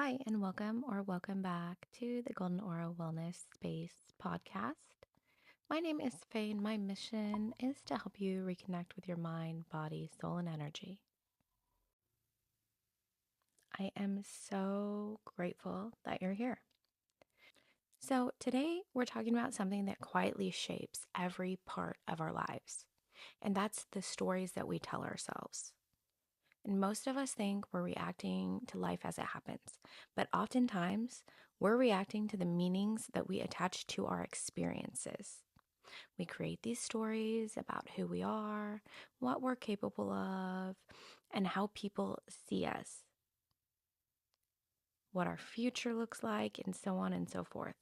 Hi, and welcome back to the Golden Aura Wellness Space podcast. My name is Faye, and my mission is to help you reconnect with your mind, body, soul, and energy. I am so grateful that you're here. So, today we're talking about something that quietly shapes every part of our lives, and that's the stories that we tell ourselves. And most of us think we're reacting to life as it happens, but oftentimes we're reacting to the meanings that we attach to our experiences. We create these stories about who we are, what we're capable of, and how people see us, what our future looks like, and so on and so forth.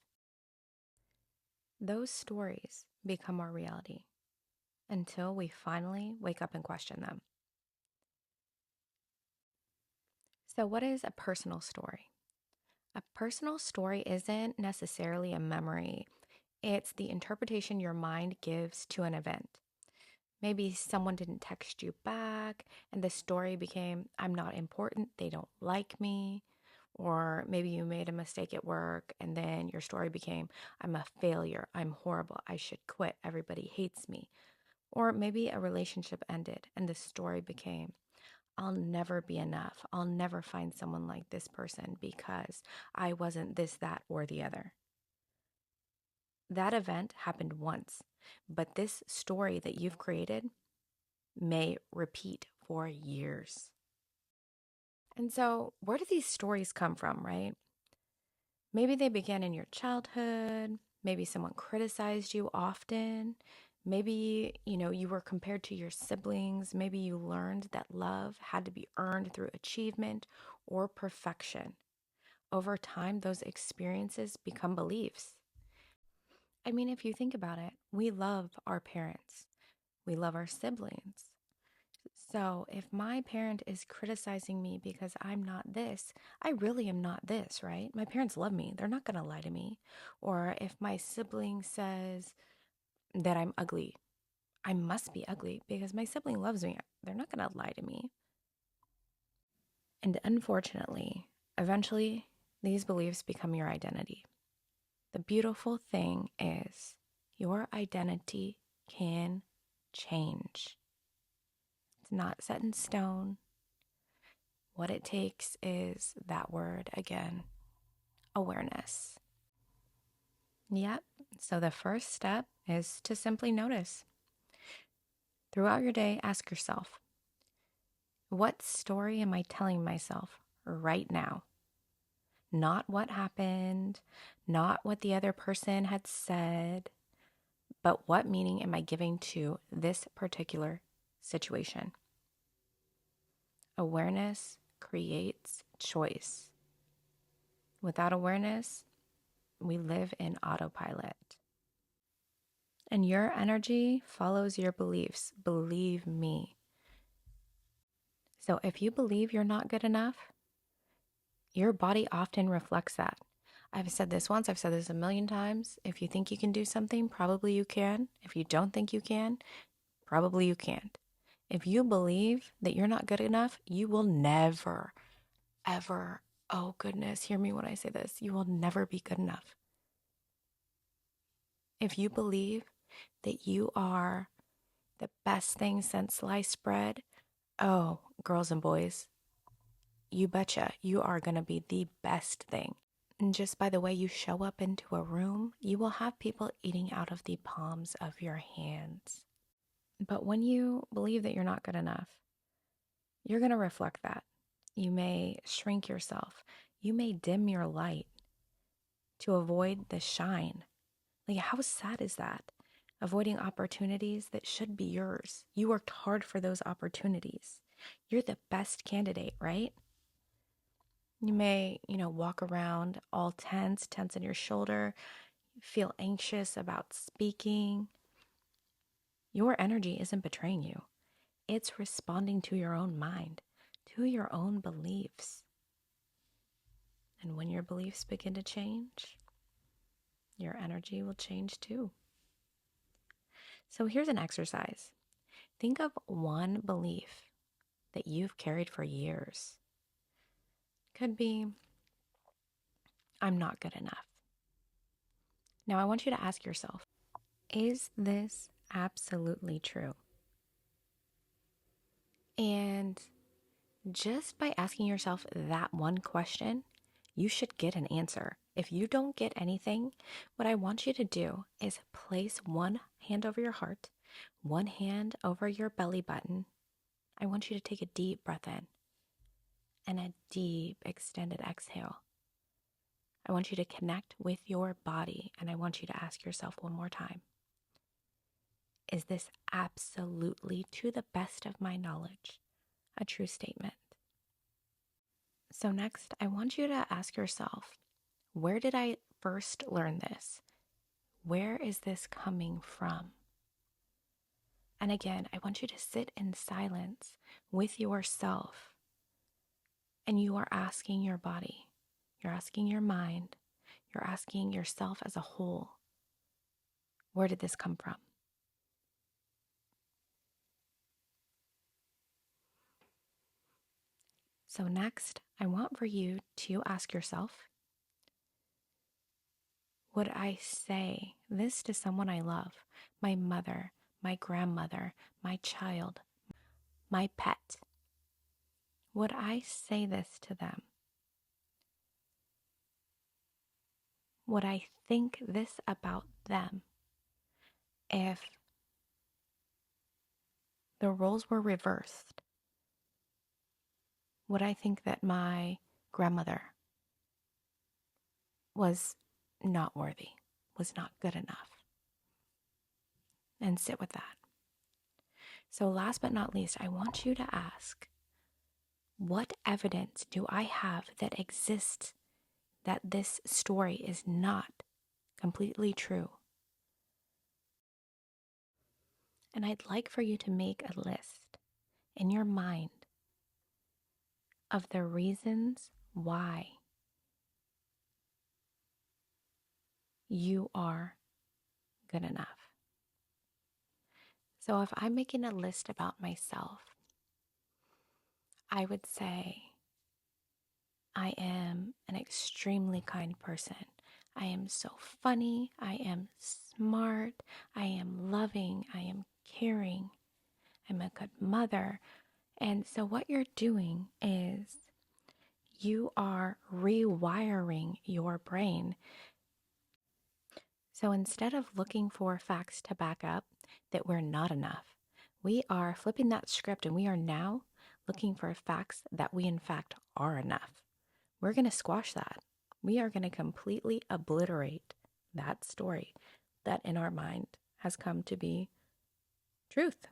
Those stories become our reality until we finally wake up and question them. So, what is a personal story? A personal story isn't necessarily a memory, it's the interpretation your mind gives to an event. Maybe someone didn't text you back, and the story became, I'm not important, they don't like me. Or maybe you made a mistake at work, and then your story became, I'm a failure, I'm horrible, I should quit, everybody hates me. Or maybe a relationship ended, and the story became, I'll never be enough. I'll never find someone like this person because I wasn't this, that, or the other. That event happened once, but this story that you've created may repeat for years. And so, where do these stories come from, right? Maybe they began in your childhood. Maybe someone criticized you often. Maybe, you were compared to your siblings. Maybe you learned that love had to be earned through achievement or perfection. Over time, those experiences become beliefs. I mean, if you think about it, we love our parents, we love our siblings. So if my parent is criticizing me because I'm not this, I really am not this, right? My parents love me. They're not going to lie to me. Or if my sibling says that I'm ugly, I must be ugly because my sibling loves me. They're not going to lie to me. And unfortunately, eventually, these beliefs become your identity. The beautiful thing is your identity can change. It's not set in stone. What it takes is that word again, awareness. Yep. So the first step is to simply notice. Throughout your day, ask yourself, what story am I telling myself right now? Not what happened, not what the other person had said, but what meaning am I giving to this particular situation? Awareness creates choice. Without awareness, we live in autopilot. And your energy follows your beliefs. Believe me. So if you believe you're not good enough, your body often reflects that. I've said this once, I've said this a million times. If you think you can do something, probably you can. If you don't think you can, probably you can't. If you believe that you're not good enough, you will never, ever, oh goodness, hear me when I say this, you will never be good enough. If you believe that you are the best thing since sliced bread, oh, girls and boys, you betcha you are going to be the best thing. And just by the way you show up into a room, you will have people eating out of the palms of your hands. But when you believe that you're not good enough, you're going to reflect that. You may shrink yourself. You may dim your light to avoid the shine. Like, how sad is that? Avoiding opportunities that should be yours. You worked hard for those opportunities. You're the best candidate, right? You may, walk around all tense in your shoulder, feel anxious about speaking. Your energy isn't betraying you. It's responding to your own mind, to your own beliefs. And when your beliefs begin to change, your energy will change too. So here's an exercise. Think of one belief that you've carried for years. Could be, I'm not good enough. Now, I want you to ask yourself, is this absolutely true? And just by asking yourself that one question, you should get an answer. If you don't get anything, what I want you to do is place one hand over your heart, one hand over your belly button. I want you to take a deep breath in and a deep extended exhale. I want you to connect with your body, and I want you to ask yourself one more time, is this absolutely, to the best of my knowledge, a true statement? So next, I want you to ask yourself, where did I first learn this? Where is this coming from? And again, I want you to sit in silence with yourself, and you are asking your body, you're asking your mind, you're asking yourself as a whole, where did this come from? So next, I want for you to ask yourself, would I say this to someone I love, my mother, my grandmother, my child, my pet? Would I say this to them? Would I think this about them if the roles were reversed? Would I think that my grandmother was not worthy, was not good enough? And sit with that. So last but not least, I want you to ask, what evidence do I have that exists that this story is not completely true? And I'd like for you to make a list in your mind of the reasons why you are good enough. So if I'm making a list about myself, I would say I am an extremely kind person. I am so funny. I am smart. I am loving. I am caring. I'm a good mother. And so what you're doing is you are rewiring your brain. So instead of looking for facts to back up that we're not enough, we are flipping that script and we are now looking for facts that we in fact are enough. We're going to squash that. We are going to completely obliterate that story that in our mind has come to be truth.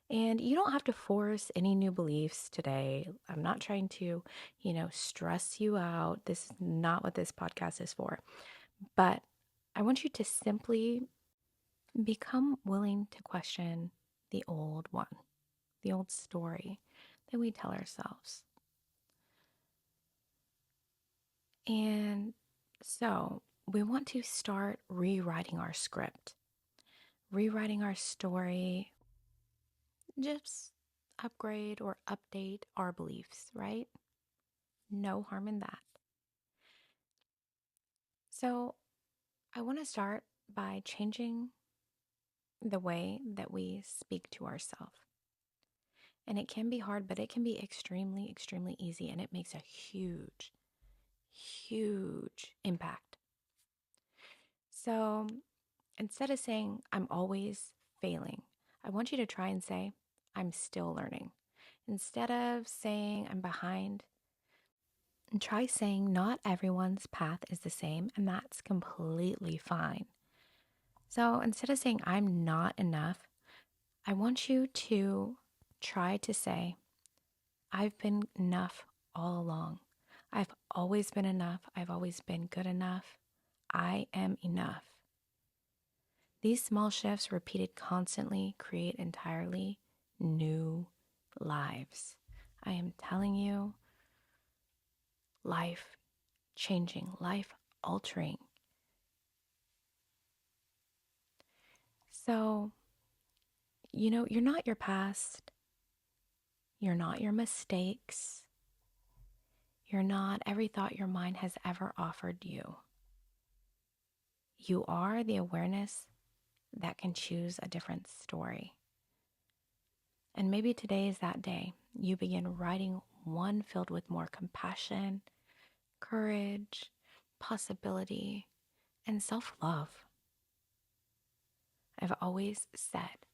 And you don't have to force any new beliefs today. I'm not trying to, stress you out. This is not what this podcast is for. But I want you to simply become willing to question the old one, the old story that we tell ourselves. And so we want to start rewriting our script, rewriting our story, just upgrade or update our beliefs, right? No harm in that. So I want to start by changing the way that we speak to ourselves. And it can be hard, but it can be extremely, extremely easy. And it makes a huge, huge impact. So instead of saying, I'm always failing, I want you to try and say, I'm still learning. Instead of saying, I'm behind, and try saying, not everyone's path is the same, and that's completely fine. So instead of saying, I'm not enough, I want you to try to say, I've been enough all along. I've always been enough. I've always been good enough. I am enough. These small shifts repeated constantly create entirely new lives. I am telling you, life changing, life altering. So, you're not your past. You're not your mistakes. You're not every thought your mind has ever offered you. You are the awareness that can choose a different story. And maybe today is that day. You begin writing one filled with more compassion, courage, possibility, and self-love. I've always said,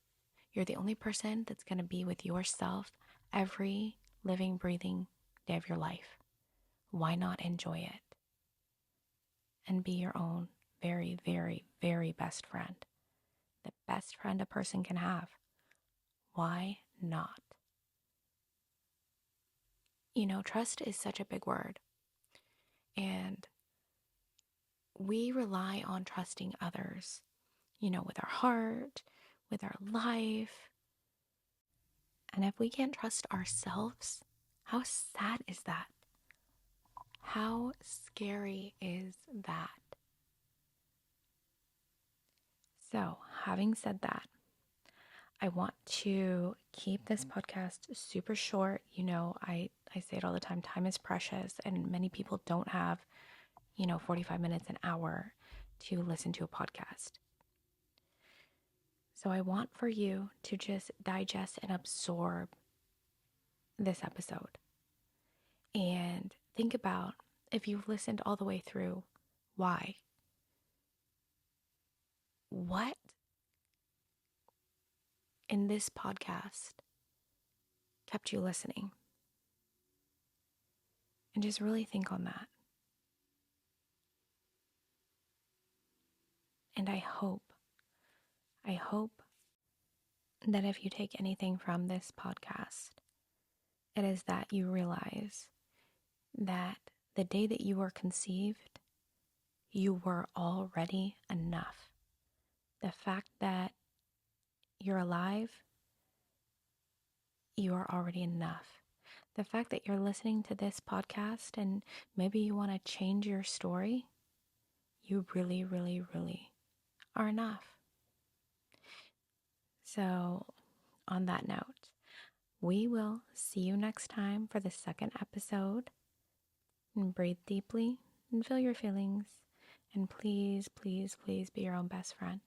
you're the only person that's going to be with yourself every living, breathing day of your life. Why not enjoy it and be your own very, very, very best friend? The best friend a person can have. Why not? Trust is such a big word. And we rely on trusting others, with our heart, with our life. And if we can't trust ourselves, how sad is that? How scary is that? So, having said that, I want to keep this podcast super short. I say it all the time, time is precious, and many people don't have, 45 minutes, an hour to listen to a podcast. So I want for you to just digest and absorb this episode and think about, if you've listened all the way through, why? What in this podcast kept you listening? And just really think on that. And I hope that if you take anything from this podcast, it is that you realize that the day that you were conceived, you were already enough. The fact that you're alive, you are already enough. The fact that you're listening to this podcast and maybe you want to change your story, you really, really, really are enough. So, on that note, we will see you next time for the second episode. And breathe deeply and feel your feelings. And please, please, please be your own best friend.